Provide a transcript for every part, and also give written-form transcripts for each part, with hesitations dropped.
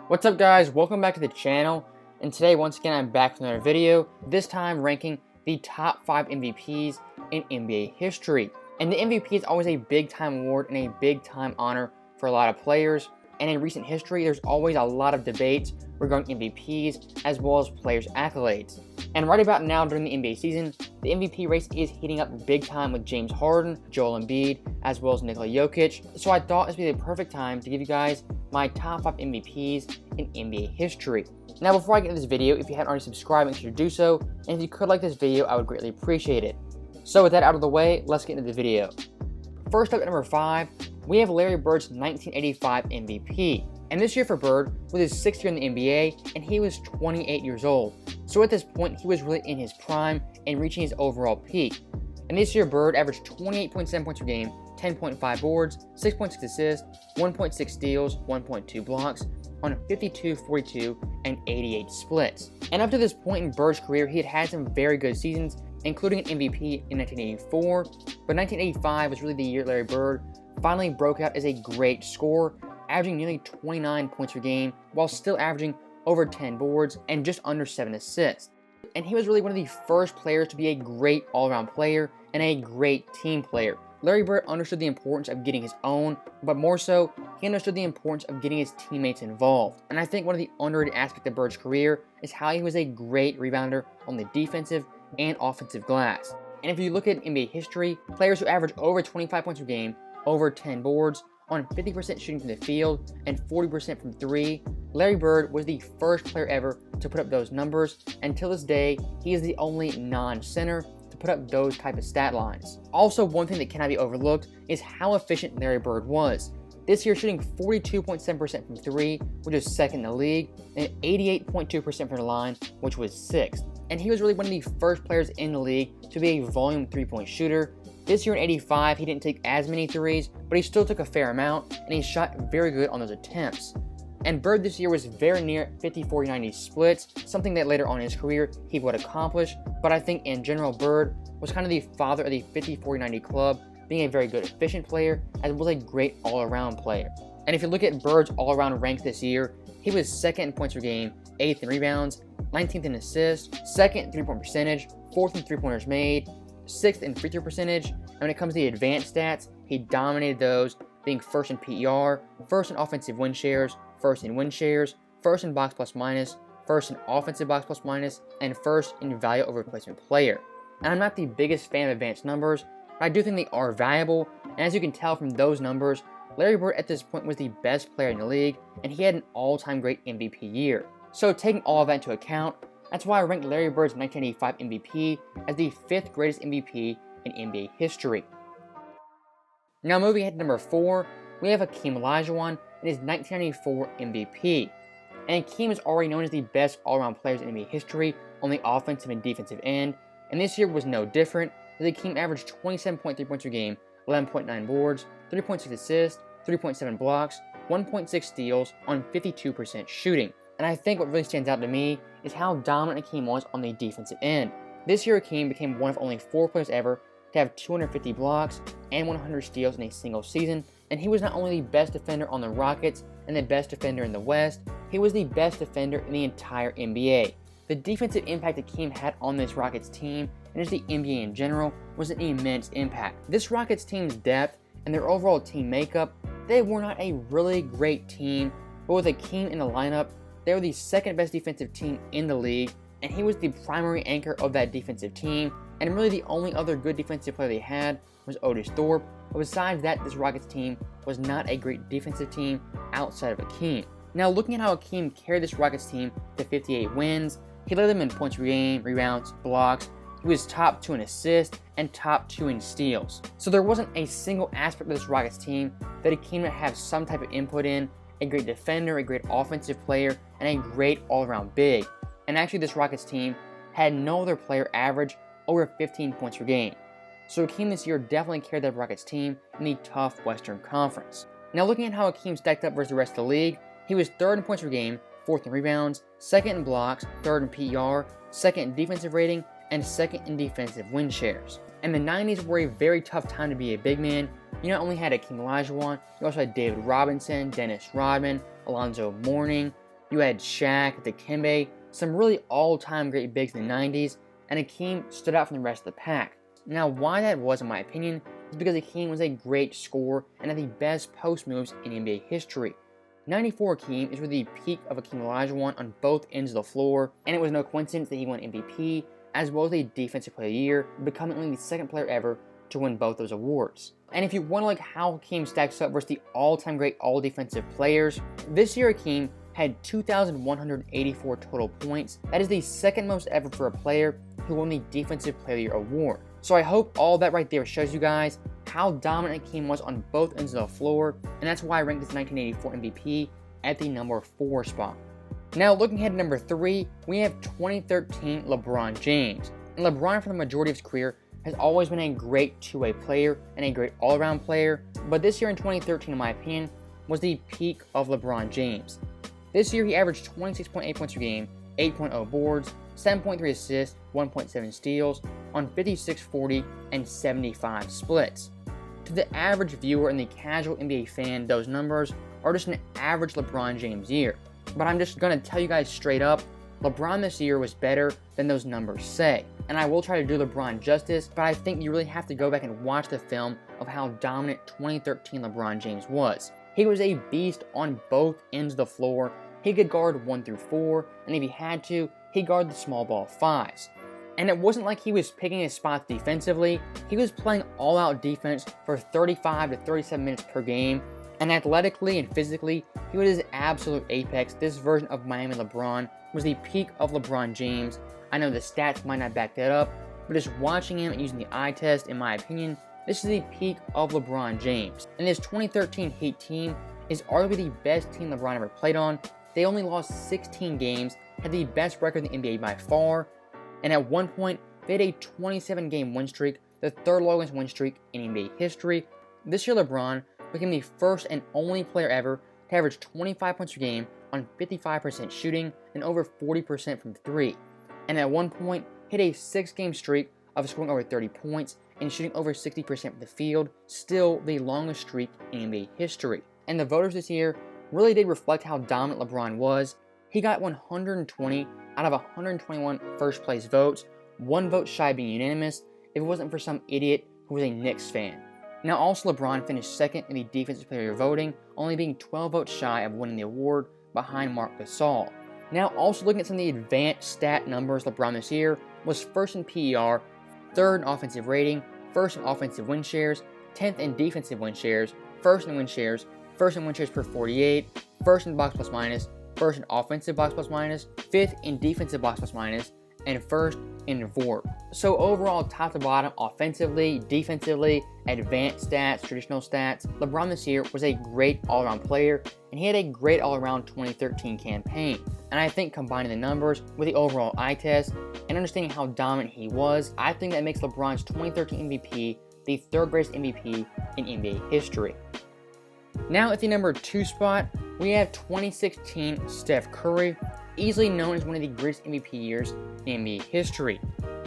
What's up guys, welcome back to the channel, and today once again I'm back with another video, this time ranking the top 5 MVPs in NBA history. And the MVP is always a big time award and a big time honor for a lot of players, and in recent history there's always a lot of debates regarding MVPs as well as players' accolades. And right about now during the NBA season, the MVP race is heating up big time with James Harden, Joel Embiid, as well as Nikola Jokic, so I thought this would be the perfect time to give you guys my top 5 MVPs in NBA history. Now before I get into this video, if you haven't already subscribed, make sure to do so, and if you could like this video, I would greatly appreciate it. So with that out of the way, let's get into the video. First up at number 5, we have Larry Bird's 1985 MVP. And this year for Bird was his 6th year in the NBA, and he was 28 years old. So at this point, he was really in his prime and reaching his overall peak. And this year Bird averaged 28.7 points per game, 10.5 boards, 6.6 assists, 1.6 steals, 1.2 blocks, on 52, 42, and 88 splits. And up to this point in Bird's career, he had some very good seasons, including an MVP in 1984, but 1985 was really the year Larry Bird finally broke out as a great scorer, averaging nearly 29 points per game, while still averaging over 10 boards and just under 7 assists. And he was really one of the first players to be a great all-around player and a great team player. Larry Bird understood the importance of getting his own, but more so, he understood the importance of getting his teammates involved. And I think one of the underrated aspects of Bird's career is how he was a great rebounder on the defensive and offensive glass. And if you look at NBA history, players who average over 25 points per game, over 10 boards, on 50% shooting from the field and 40% from 3, Larry Bird was the first player ever to put up those numbers, and till this day, he is the only non-center to put up those type of stat lines. Also, one thing that cannot be overlooked is how efficient Larry Bird was. This year shooting 42.7% from 3, which is 2nd in the league, and 88.2% from the line, which was 6th. And he was really one of the first players in the league to be a volume 3-point shooter. This year in 85, he didn't take as many threes, but he still took a fair amount, and he shot very good on those attempts. And Bird this year was very near 50-40-90 splits, something that later on in his career he would accomplish, but I think in general Bird was kind of the father of the 50-40-90 club, being a very good efficient player, as well as a great all-around player. And if you look at Bird's all-around rank this year, he was 2nd in points per game, 8th in rebounds, 19th in assists, 2nd in three-point percentage, 4th in three-pointers made, 6th in free throw percentage, and when it comes to the advanced stats, he dominated those, being 1st in PER, 1st in offensive win shares, 1st in win shares, 1st in box plus minus, 1st in offensive box plus minus, and 1st in value over replacement player. And I'm not the biggest fan of advanced numbers, but I do think they are valuable, and as you can tell from those numbers, Larry Bird at this point was the best player in the league, and he had an all-time great MVP year. So taking all of that into account, that's why I ranked Larry Bird's 1985 MVP as the 5th greatest MVP in NBA history. Now moving ahead to number 4, we have Hakeem Olajuwon and his 1994 MVP. And Hakeem is already known as the best all-around players in NBA history on the offensive and defensive end, and this year was no different, as Hakeem averaged 27.3 points per game, 11.9 boards, 3.6 assists, 3.7 blocks, 1.6 steals on 52% shooting. And I think what really stands out to me is how dominant Hakeem was on the defensive end. This year Hakeem became one of only 4 players ever to have 250 blocks and 100 steals in a single season, and he was not only the best defender on the Rockets and the best defender in the West, he was the best defender in the entire NBA. The defensive impact Hakeem had on this Rockets team, and just the NBA in general, was an immense impact. This Rockets team's depth and their overall team makeup, they were not a really great team, but with Hakeem in the lineup, they were the 2nd best defensive team in the league, and he was the primary anchor of that defensive team, and really the only other good defensive player they had was Otis Thorpe, but besides that, this Rockets team was not a great defensive team outside of Hakeem. Now looking at how Hakeem carried this Rockets team to 58 wins, he led them in points per game, rebounds, blocks, he was top 2 in assists, and top 2 in steals. So there wasn't a single aspect of this Rockets team that Hakeem didn't have some type of input in, a great defender, a great offensive player, and a great all-around big. And actually this Rockets team had no other player average over 15 points per game. So Hakeem this year definitely carried that Rockets team in the tough Western Conference. Now looking at how Hakeem stacked up versus the rest of the league, he was 3rd in points per game, 4th in rebounds, 2nd in blocks, 3rd in PER, 2nd in defensive rating, and 2nd in defensive win shares. And the 90s were a very tough time to be a big man. You not only had Hakeem Olajuwon, you also had David Robinson, Dennis Rodman, Alonzo Mourning, You had Shaq, Dikembe, some really all-time great bigs in the 90s, and Hakeem stood out from the rest of the pack. Now, why that was, in my opinion, is because Hakeem was a great scorer and had the best post moves in NBA history. 94 Hakeem is really the peak of Hakeem Olajuwon on both ends of the floor, and it was no coincidence that he won MVP as well as a Defensive Player of the Year, becoming only the second player ever to win both those awards. And if you want to look how Hakeem stacks up versus the all-time great all-defensive players, this year Hakeem had 2,184 total points. That is the second most ever for a player who won the Defensive Player of the Year award. So I hope all that right there shows you guys how dominant Hakeem was on both ends of the floor, and that's why I ranked this 1984 MVP at the number 4 spot. Now looking ahead to number 3, we have 2013 LeBron James. And LeBron, for the majority of his career, has always been a great two-way player and a great all-around player, but this year in 2013, in my opinion, was the peak of LeBron James. This year he averaged 26.8 points per game, 8.0 boards, 7.3 assists, 1.7 steals on 56, 40, and 75 splits. To the average viewer and the casual NBA fan, those numbers are just an average LeBron James year. But I'm just going to tell you guys straight up, LeBron this year was better than those numbers say. And I will try to do LeBron justice, but I think you really have to go back and watch the film of how dominant 2013 LeBron James was. He was a beast on both ends of the floor. He could guard 1 through 4, and if he had to, he guarded the small ball 5s. And it wasn't like he was picking his spots defensively. He was playing all-out defense for 35 to 37 minutes per game. And athletically and physically, he was his absolute apex. This version of Miami LeBron was the peak of LeBron James. I know the stats might not back that up, but just watching him and using the eye test, in my opinion, this is the peak of LeBron James. And this 2013 Heat team is arguably the best team LeBron ever played on. They only lost 16 games, had the best record in the NBA by far, and at one point, they had a 27-game win streak, the third longest win streak in NBA history. This year, LeBron became the first and only player ever to average 25 points per game on 55% shooting and over 40% from 3. And at one point, hit a 6-game streak of scoring over 30 points and shooting over 60% from the field, still the longest streak in NBA history. And the voters this year really did reflect how dominant LeBron was. He got 120 out of 121 first place votes, 1 vote shy of being unanimous if it wasn't for some idiot who was a Knicks fan. Now also LeBron finished second in the Defensive Player voting, only being 12 votes shy of winning the award behind Marc Gasol. Now also looking at some of the advanced stat numbers, LeBron this year was first in PER, third in offensive rating, first in offensive win shares, 10th in defensive win shares, first in win shares per 48, first in box plus minus, first in offensive box plus minus, 5th in defensive box plus minus, and first in VORP. So overall, top to bottom, offensively, defensively, advanced stats, traditional stats, LeBron this year was a great all-around player, and he had a great all-around 2013 campaign. And I think combining the numbers with the overall eye test and understanding how dominant he was, I think that makes LeBron's 2013 MVP the third greatest MVP in NBA history. Now at the number 2 spot, we have 2016 Steph Curry, easily known as one of the greatest MVP years in NBA history.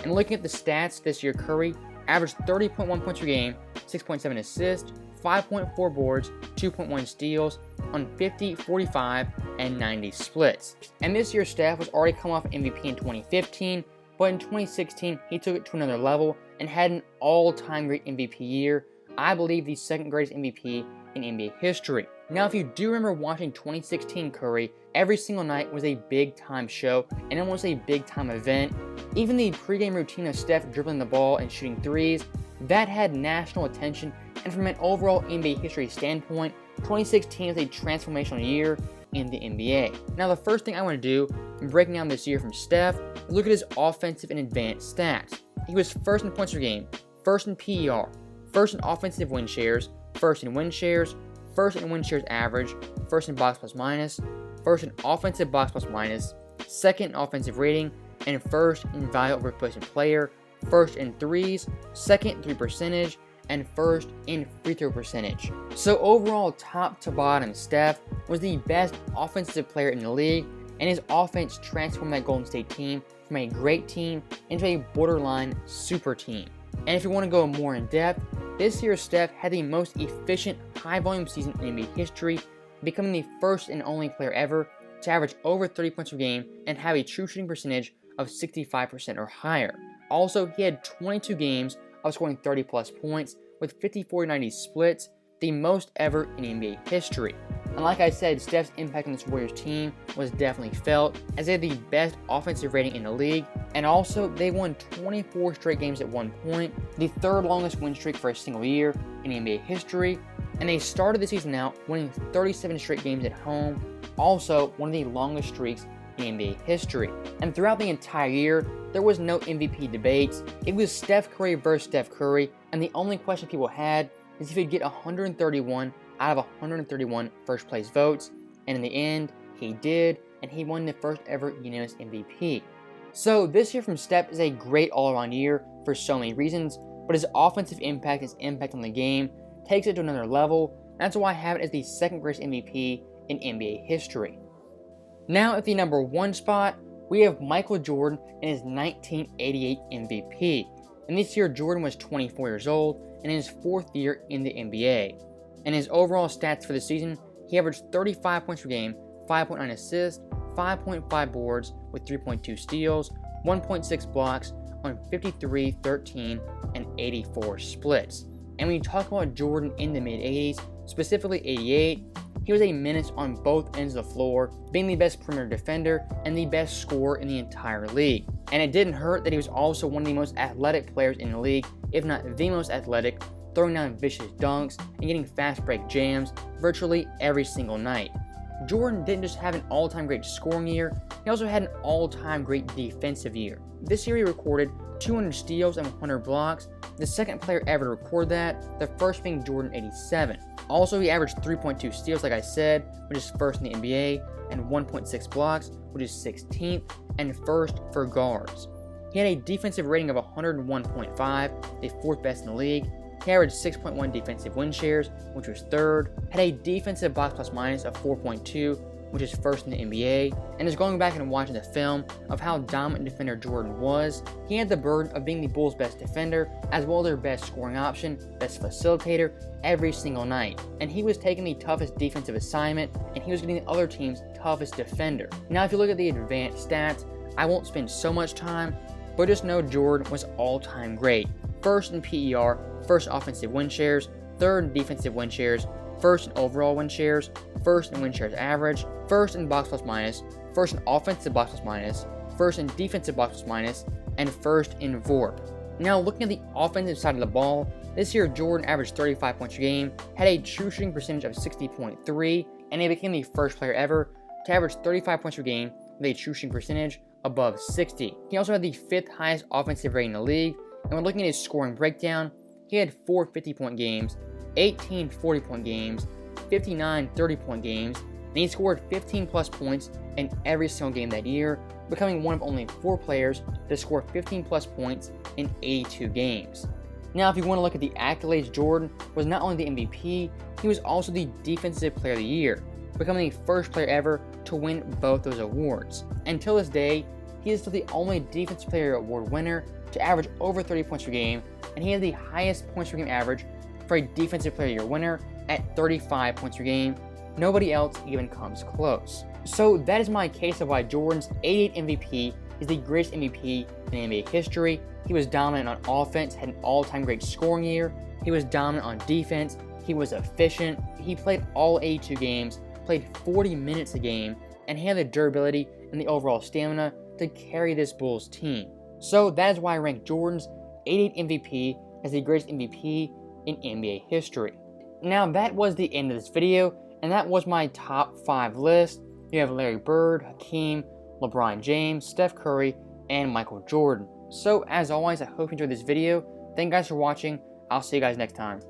And looking at the stats this year, Curry averaged 30.1 points per game, 6.7 assists, 5.4 boards, 2.1 steals on 50, 45, and 90 splits. And this year, Steph was already come off MVP in 2015, but in 2016, he took it to another level and had an all-time great MVP year. I believe the second greatest MVP in NBA history. Now, if you do remember watching 2016 Curry, every single night was a big-time show and almost a big-time event. Even the pregame routine of Steph dribbling the ball and shooting threes, that had national attention, and from an overall NBA history standpoint, 2016 was a transformational year in the NBA. Now, the first thing I want to do in breaking down this year from Steph is look at his offensive and advanced stats. He was first in points per game, first in PER, first in offensive win shares, first in win shares, first in win shares average, first in box plus minus, first in offensive box plus minus, second in offensive rating, and first in value over replacement player, first in threes, second in 3 percentage, and first in free throw percentage. So overall, top to bottom, Steph was the best offensive player in the league, and his offense transformed that Golden State team from a great team into a borderline super team. And if you want to go more in depth, this year Steph had the most efficient high volume season in NBA history, becoming the first and only player ever to average over 30 points per game and have a true shooting percentage of 65% or higher. Also, he had 22 games of scoring 30 plus points with 50-40-90 splits, the most ever in NBA history. And like I said, Steph's impact on this Warriors team was definitely felt, as they had the best offensive rating in the league, and also they won 24 straight games at one point, the third longest win streak for a single year in NBA history, and they started the season out winning 37 straight games at home, also one of the longest streaks in NBA history. And throughout the entire year, there was no MVP debates. It was Steph Curry versus Steph Curry, and the only question people had is if he'd get 131 out of 131 first place votes, and in the end, he did, and he won the first ever unanimous MVP. So this year from Steph is a great all-around year for so many reasons, but his offensive impact, his impact on the game, takes it to another level, and that's why I have it as the second greatest MVP in NBA history. Now at the number 1 spot, we have Michael Jordan and his 1988 MVP. And this year, Jordan was 24 years old and in his 4th year in the NBA. And his overall stats for the season, he averaged 35 points per game, 5.9 assists, 5.5 boards with 3.2 steals, 1.6 blocks on 53, 13, and 84 splits. And when you talk about Jordan in the mid-80s, specifically 88, he was a menace on both ends of the floor, being the best perimeter defender and the best scorer in the entire league. And it didn't hurt that he was also one of the most athletic players in the league, if not the most athletic, throwing down vicious dunks and getting fast break jams virtually every single night. Jordan didn't just have an all-time great scoring year, he also had an all-time great defensive year. This year he recorded 200 steals and 100 blocks, the second player ever to record that, the first being Jordan 87. Also, he averaged 3.2 steals, like I said, which is first in the NBA, and 1.6 blocks, which is 16th, and first for guards. He had a defensive rating of 101.5, the 4th best in the league. He averaged 6.1 defensive win shares, which was 3rd, had a defensive box plus minus of 4.2, which is first in the NBA, and is going back and watching the film of how dominant defender Jordan was. He had the burden of being the Bulls' best defender, as well as their best scoring option, best facilitator, every single night. And he was taking the toughest defensive assignment, and he was getting the other team's toughest defender. Now, if you look at the advanced stats, I won't spend so much time, but just know Jordan was all-time great. First in PER, first offensive win shares, 3rd in defensive win shares, 1st in overall win shares, 1st in win shares average, 1st in box plus minus, 1st in offensive box plus minus, 1st in defensive box plus minus, and 1st in VORP. Now looking at the offensive side of the ball, this year Jordan averaged 35 points per game, had a true shooting percentage of 60.3, and he became the first player ever to average 35 points per game with a true shooting percentage above 60. He also had the 5th highest offensive rating in the league, and when looking at his scoring breakdown, he had 4 50-point games, 18 40-point games, 59 30-point games, and he scored 15 plus points in every single game that year, becoming one of only 4 players to score 15 plus points in 82 games. Now, if you want to look at the accolades, Jordan was not only the MVP, he was also the Defensive Player of the Year, becoming the first player ever to win both those awards. Until this day, he is still the only Defensive Player Award winner to average over 30 points per game, and he had the highest points per game average for a Defensive Player of the Year winner at 35 points per game. Nobody else even comes close. So that is my case of why Jordan's 88 MVP is the greatest MVP in NBA history. He was dominant on offense, had an all-time great scoring year. He was dominant on defense. He was efficient. He played all 82 games, played 40 minutes a game, and he had the durability and the overall stamina to carry this Bulls team. So that is why I rank Jordan's 88 MVP as the greatest MVP in NBA history. Now that was the end of this video, and that was my top 5 list. You have Larry Bird, Hakeem, LeBron James, Steph Curry, and Michael Jordan. So as always, I hope you enjoyed this video. Thank you guys for watching. I'll see you guys next time.